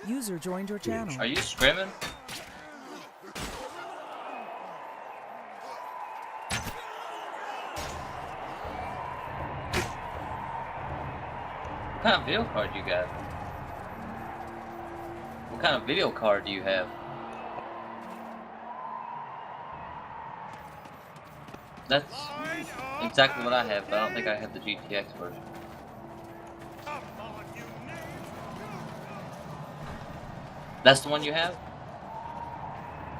User joined your channel. Are you scrimming? What kind of video card you got? What kind of video card do you have? That's exactly what I have, but I don't think I have the GTX version. That's the one you have?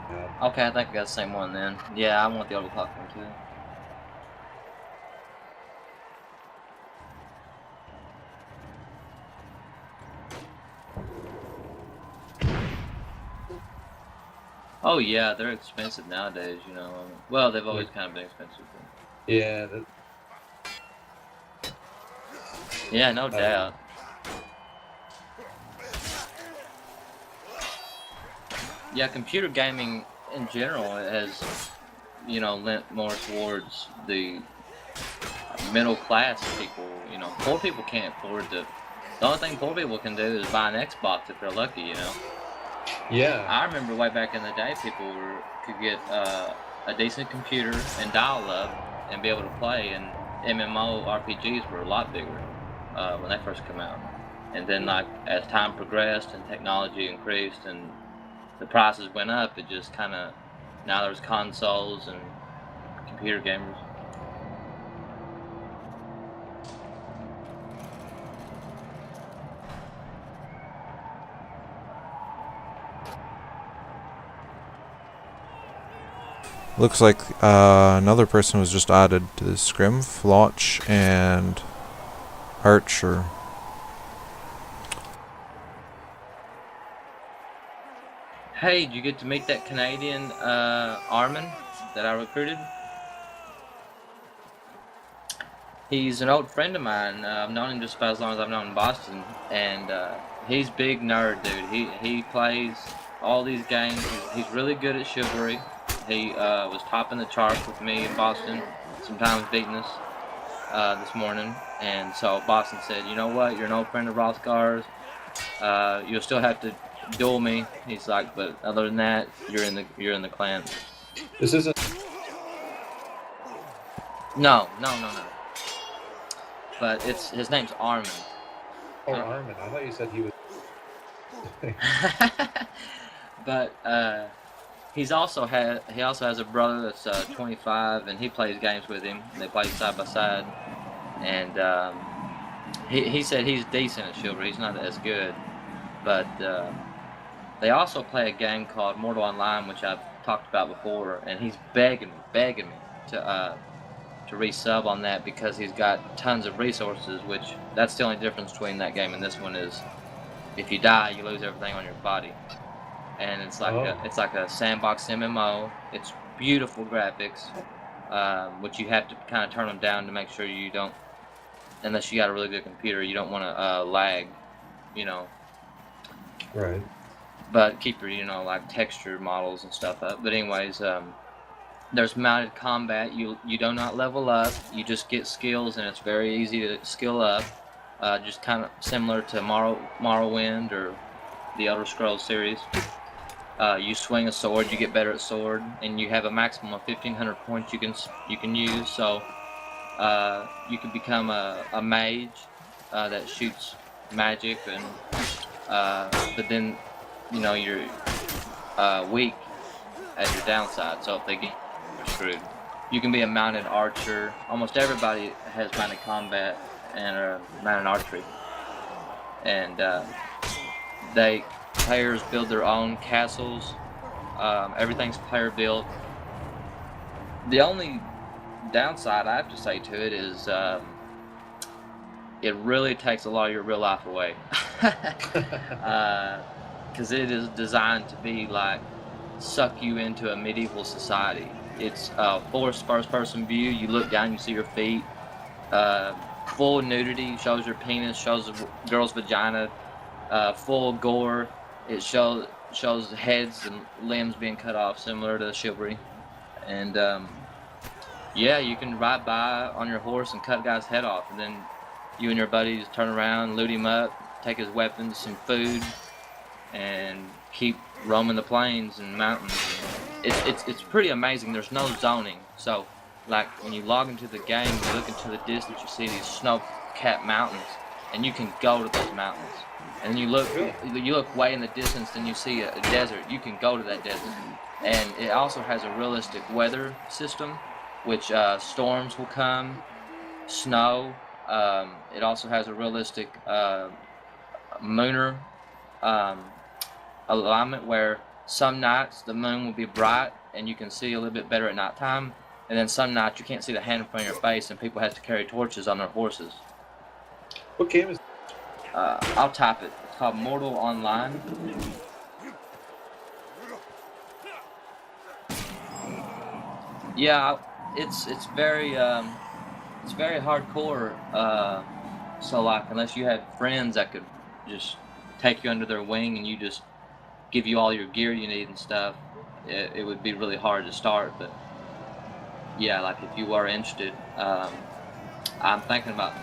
Yeah. Okay, I think I got the same one then. Yeah, I want the overclock one too. Oh yeah, they're expensive nowadays, you know. Well, they've always kind of been expensive. But... Yeah. yeah, no doubt. Yeah, computer gaming in general has, you know, lent more towards the middle class people. You know, poor people can't afford to. The only thing poor people can do is buy an Xbox if they're lucky, you know. Yeah. I remember way back in the day, people could get a decent computer and dial-up and be able to play, and MMORPGs were a lot bigger when they first came out. And then, like, as time progressed and technology increased and the prices went up, it just kind of, now there's consoles and computer gamers. Looks like another person was just added to the scrim. Flotch and Archer. Hey, did you get to meet that Canadian Armin that I recruited? He's an old friend of mine. I've known him just about as long as I've known him in Boston, and he's big nerd, dude. He plays all these games. He's really good at Chivalry. He was topping the charts with me in Boston, sometimes beating us this morning. And so Boston said, you know what, you're an old friend of Rothgar's. You'll still have to duel me. He's like, but other than that, you're in the clan. This isn't. No. But his name's Armin. Oh, Armin. I thought you said he was. But he also has a brother that's 25, and he plays games with him. They play side by side, and he said he's decent at Chivalry. He's not as good, but they also play a game called Mortal Online, which I've talked about before, and he's begging me to resub on that because he's got tons of resources. Which that's the only difference between that game and this one is, if you die, you lose everything on your body. And it's like a sandbox MMO. It's beautiful graphics, which you have to kind of turn them down to make sure you don't, unless you got a really good computer, you don't want to lag, you know. Right. But keep your, you know, like texture models and stuff up. But anyways, there's mounted combat. You do not level up. You just get skills, and it's very easy to skill up. Just kind of similar to Morrowind or the Elder Scrolls series. You swing a sword, you get better at sword, and you have a maximum of 1,500 points you can use. So you can become a mage that shoots magic, and but then, you know, you're weak as your downside. So if they get you, you're screwed. You can be a mounted archer. Almost everybody has mounted combat and mounted archery, and players build their own castles. Everything's player built. The only downside I have to say to it is it really takes a lot of your real life away, because it is designed to be like suck you into a medieval society. It's forced first-person view. You look down, you see your feet. Full nudity, shows your penis, shows the girl's vagina. Full gore. It shows heads and limbs being cut off, similar to Chivalry. And yeah, you can ride by on your horse and cut a guy's head off, and then you and your buddies turn around, loot him up, take his weapons, some food, and keep roaming the plains and mountains. It's pretty amazing. There's no zoning, so like when you log into the game, you look into the distance, you see these snow-capped mountains, and you can go to those mountains. And then you look way in the distance, and you see a desert. You can go to that desert, and it also has a realistic weather system, which storms will come, snow. It also has a realistic lunar alignment where some nights the moon will be bright and you can see a little bit better at nighttime, and then some nights you can't see the hand in front of your face and people have to carry torches on their horses. What game is? I'll type it. It's called Mortal Online. Yeah, it's very hardcore. So like unless you had friends that could just take you under their wing and you just give you all your gear you need and stuff, it would be really hard to start. But yeah, like if you are interested, I'm thinking about.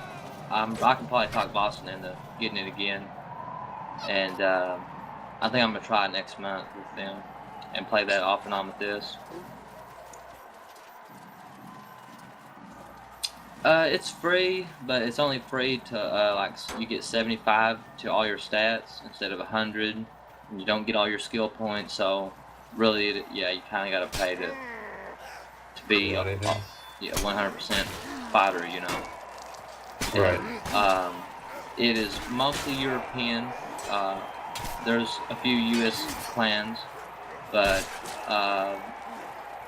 I can probably talk Boston into getting it again, and I think I'm gonna try next month with them and play that off and on with this. It's free, but it's only free to like you get 75 to all your stats instead of 100, and you don't get all your skill points. So really, yeah, you kind of gotta pay to be 100% fighter, you know. Right. And, it is mostly European. There's a few U.S. clans, but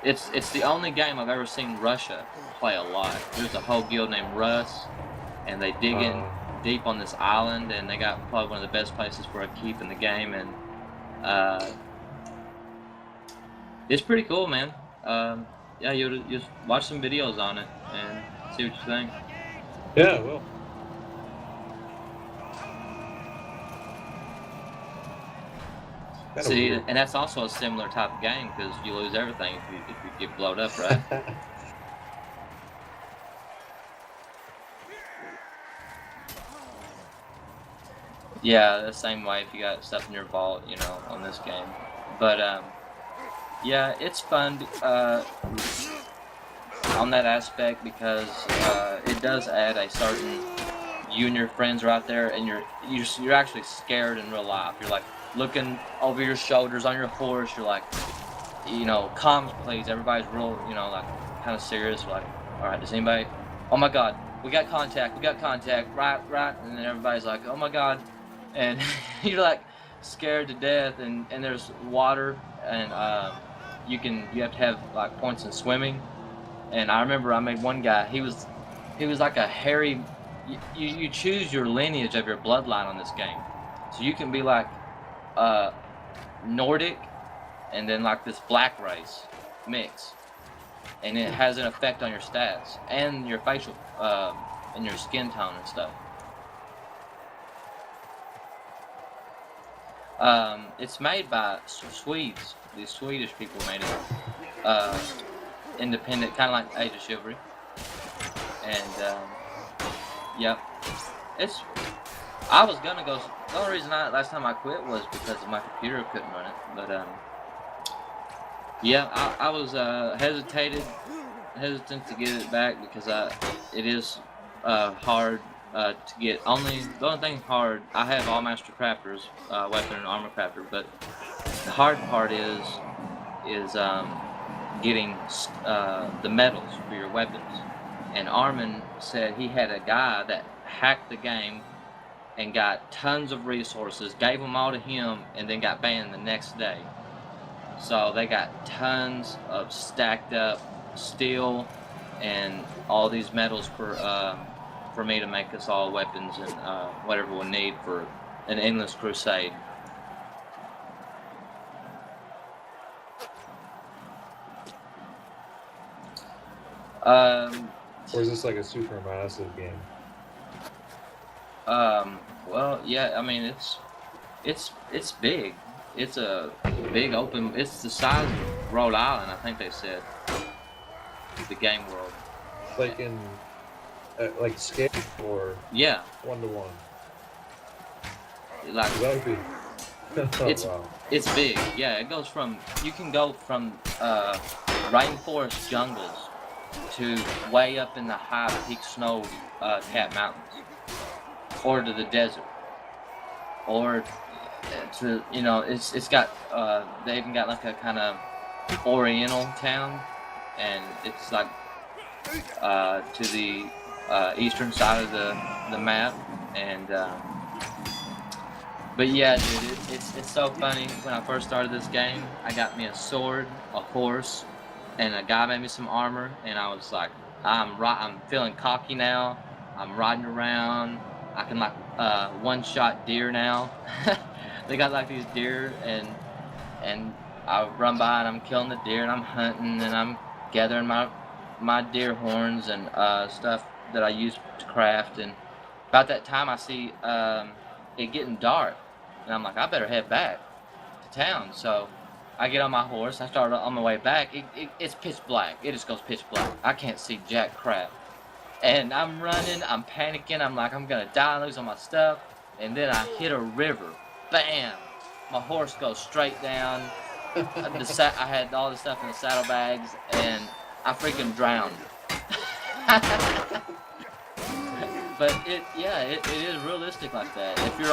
it's the only game I've ever seen Russia play a lot. There's a whole guild named Russ, and they dig in deep on this island, and they got probably one of the best places for a keep in the game, and it's pretty cool, man. Yeah, you just watch some videos on it and see what you think. Yeah, well. See, and that's also a similar type of game because you lose everything if you get blowed up, right? Yeah, the same way if you got stuff in your vault, you know, on this game. But yeah, it's fun on that aspect because it does add a certain. You and your friends are out there, and you're actually scared in real life. You're like looking over your shoulders on your horse. You're like, you know, comms please. Everybody's real, you know, like kind of serious. Like, all right, does anybody? Oh my God, we got contact. Right. And then everybody's like, oh my God, and you're like scared to death. And there's water, and you have to have like points in swimming. And I remember I made one guy. He was like a hairy. You choose your lineage of your bloodline on this game, so you can be like Nordic, and then like this black race mix, and it has an effect on your stats and your facial and your skin tone and stuff. It's made by Swedes. These Swedish people made it independent, kind of like Age of Chivalry, and yep. I was gonna go. The only reason last time I quit was because my computer couldn't run it. But yeah, I was hesitant to get it back because it is hard to get. The only thing hard. I have all master crafters, weapon and armor crafter, but the hard part is getting the metals for your weapons. And Armin said he had a guy that hacked the game and got tons of resources, gave them all to him, and then got banned the next day. So they got tons of stacked up steel and all these metals for me to make us all weapons and whatever we'll need for an endless crusade. Or is this like a super massive game? Well, yeah. I mean, it's big. It's a big open. It's the size of Rhode Island, I think they said. The game world. Like in, like scale or yeah, 1-to-1. like That would be. It's wow. it's big. Yeah, it goes from you can go from rainforest jungles to way up in the high peak snow capped mountains, or to the desert, or to it's got they even got like a kind of oriental town, and it's like to the eastern side of the map, and but yeah, dude, it's so funny. When I first started this game, I got me a sword, a horse, and a guy made me some armor, and I was like, I'm feeling cocky now. I'm riding around. I can like one-shot deer now. They got like these deer, and I run by and I'm killing the deer, and I'm hunting, and I'm gathering my deer horns and stuff that I use to craft. And about that time, I see it getting dark, and I'm like, I better head back to town. So I get on my horse. I start on my way back. It's pitch black. It just goes pitch black. I can't see jack crap. And I'm running. I'm panicking. I'm like, I'm gonna die, lose all my stuff. And then I hit a river. Bam! My horse goes straight down. I had all the stuff in the saddlebags, and I freaking drowned. But it is realistic like that. If you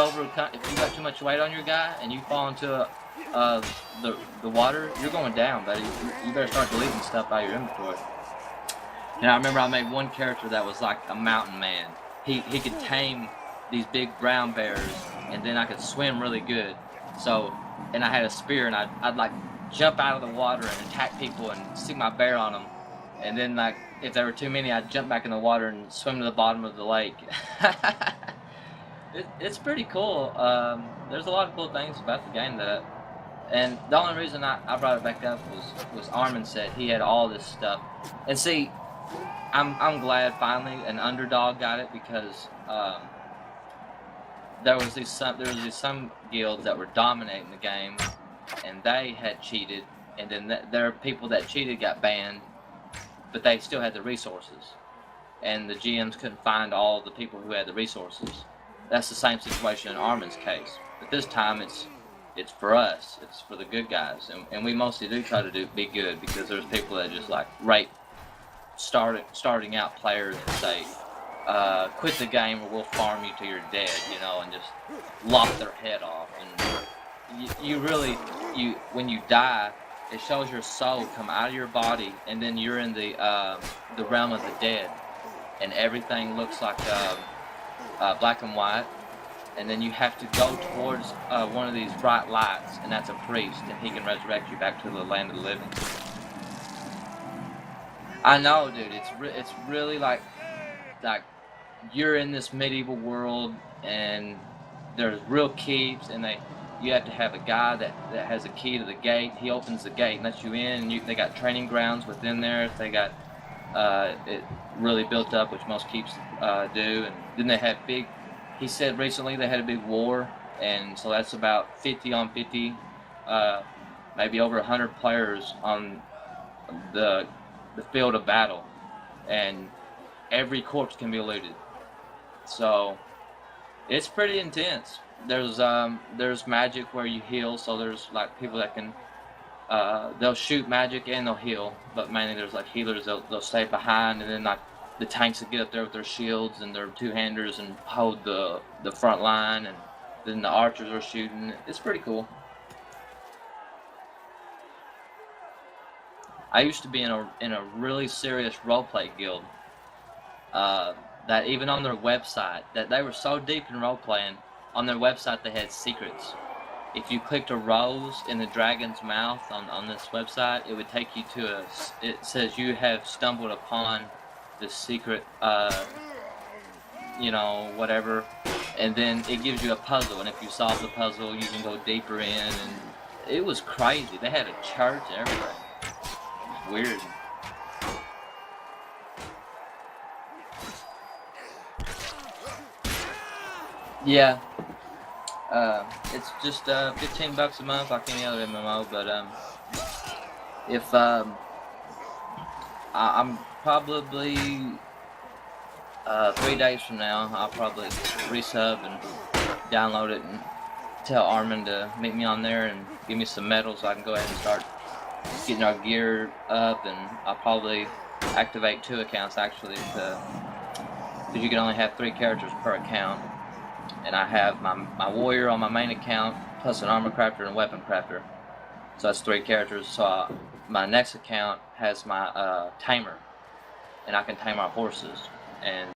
got too much weight on your guy and you fall into the water, you're going down, buddy. You better start deleting stuff out of your inventory. And I remember I made one character that was like a mountain man. He could tame these big brown bears, and then I could swim really good. So, and I had a spear, and I'd like jump out of the water and attack people and stick my bear on them. And then like if there were too many, I'd jump back in the water and swim to the bottom of the lake. It's pretty cool. There's a lot of cool things about the game and the only reason I brought it back up was Armin said he had all this stuff. And see, I'm glad finally an underdog got it, because there was these some guilds that were dominating the game, and they had cheated, and then there are people that cheated got banned, but they still had the resources, and the GMs couldn't find all the people who had the resources. That's the same situation in Armin's case, but this time it's for us. It's for the good guys, and we mostly do try to be good, because there's people that just like rape starting out players and say, quit the game or we'll farm you till you're dead, and just lop their head off. And you when you die, it shows your soul come out of your body, and then you're in the realm of the dead, and everything looks like black and white, and then you have to go towards one of these bright lights, and that's a priest, and he can resurrect you back to the land of the living. I know, dude. It's really like you're in this medieval world, and there's real keeps, and you have to have a guy that has a key to the gate. He opens the gate and lets you in, and they got training grounds within there. They got it really built up, which most keeps do. And then they had he said recently they had a big war, and so that's about 50 on 50, maybe over 100 players on the field of battle, and every corpse can be looted. So it's pretty intense. There's magic where you heal, so there's like people that can they'll shoot magic and they'll heal, but mainly there's like healers. They'll stay behind, and then like the tanks will get up there with their shields and their two-handers and hold the front line, and then the archers are shooting. It's pretty cool. I used to be in a really serious roleplay guild. That even on their website, that they were so deep in roleplaying, on their website they had secrets. If you clicked a rose in the dragon's mouth on this website, it would take you to it says you have stumbled upon the secret, whatever, and then it gives you a puzzle, and if you solve the puzzle, you can go deeper in, and it was crazy. They had a church and everything. It was weird. Yeah. It's just $15 a month like any other MMO, but if I'm probably 3 days from now, I'll probably resub and download it and tell Armin to meet me on there and give me some medals so I can go ahead and start getting our gear up, and I'll probably activate 2 accounts actually, because you can only have 3 characters per account, and I have my warrior on my main account plus an armor crafter and a weapon crafter, so that's 3 characters. So my next account has my tamer, and I can tame our horses, and